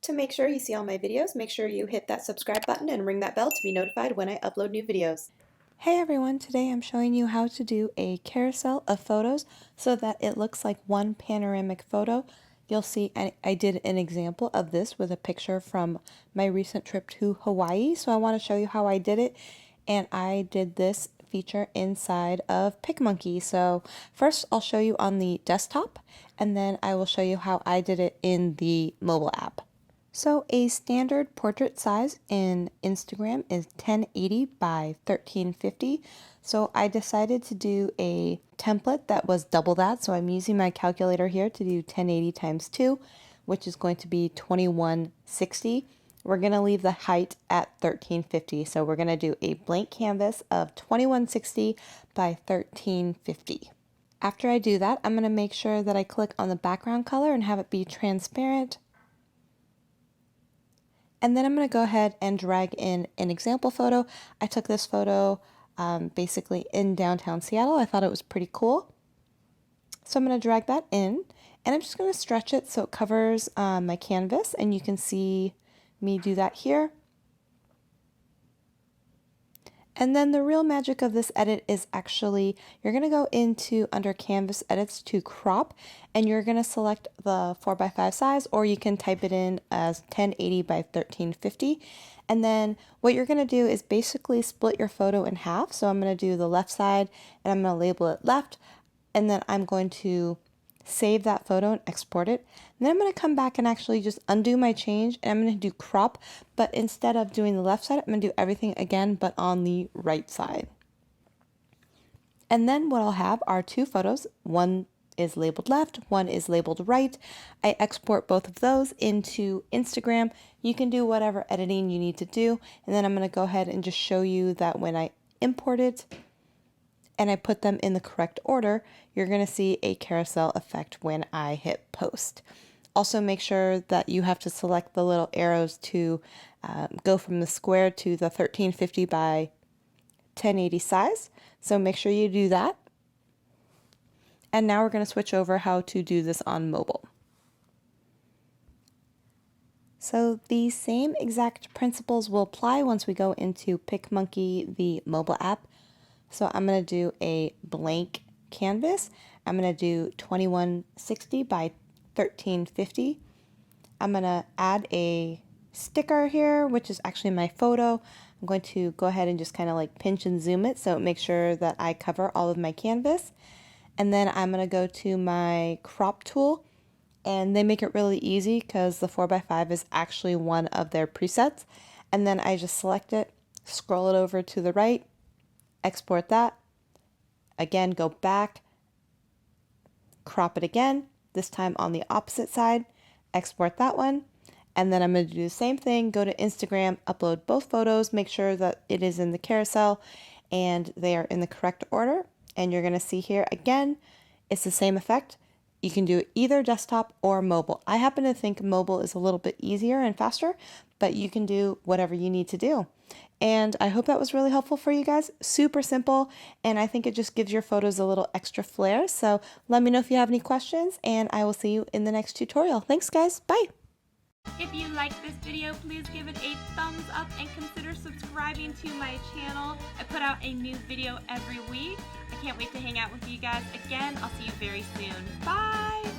To make sure you see all my videos, make sure you hit that subscribe button and ring that bell to be notified when I upload new videos. Hey everyone, today I'm showing you how to do a carousel of photos so that it looks like one panoramic photo. You'll see I did an example of this with a picture from my recent trip to Hawaii, so I want to show you how I did it. And I did this feature inside of PicMonkey. So first I'll show you on the desktop, and then I will show you how I did it in the mobile app. So a standard portrait size in Instagram is 1080 by 1350. So I decided to do a template that was double that. So I'm using my calculator here to do 1080 times 2, which is going to be 2160. We're going to leave the height at 1350. So we're going to do a blank canvas of 2160 by 1350. After I do that, I'm going to make sure that I click on the background color and have it be transparent. And then I'm going to go ahead and drag in an example photo. I took this photo basically in downtown Seattle. I thought it was pretty cool. So I'm going to drag that in, and I'm just going to stretch it so it covers my canvas, and you can see me do that here. And then the real magic of this edit is actually, you're going to go into under canvas edits to crop, and you're going to select the 4x5 size, or you can type it in as 1080 by 1350. And then what you're going to do is basically split your photo in half. So I'm going to do the left side and I'm going to label it left, and then I'm going to save that photo and export it. And then I'm going to come back and actually just undo my change, and I'm going to do crop, but instead of doing the left side, I'm going to do everything again but on the right side. And then what I'll have are two photos. One is labeled left, one is labeled right. I export both of those into Instagram. You can do whatever editing you need to do, and then I'm going to go ahead and just show you that when I import it and I put them in the correct order, you're going to see a carousel effect when I hit post. Also make sure that you have to select the little arrows to go from the square to the 1350 by 1080 size. So make sure you do that. And now we're going to switch over how to do this on mobile. So the same exact principles will apply once we go into PicMonkey, the mobile app. So I'm going to do a blank canvas. I'm going to do 2160 by 1350. I'm going to add a sticker here, which is actually my photo. I'm going to go ahead and just kind of like pinch and zoom it so make sure that I cover all of my canvas. And then I'm going to go to my crop tool, and they make it really easy because the 4x5 is actually one of their presets. And then I just select it, scroll it over to the right, export that, again go back, crop it again, this time on the opposite side, export that one, and then I'm going to do the same thing, go to Instagram, upload both photos, make sure that it is in the carousel and they are in the correct order, and you're going to see here again, it's the same effect. You can do either desktop or mobile. I happen to think mobile is a little bit easier and faster, but you can do whatever you need to do. And I hope that was really helpful for you guys. Super simple, and I think it just gives your photos a little extra flair. So let me know if you have any questions, and I will see you in the next tutorial. Thanks guys, bye! If you like this video, please give it a thumbs up and consider subscribing to my channel. I put out a new video every week. I can't wait to hang out with you guys again. I'll see you very soon. Bye!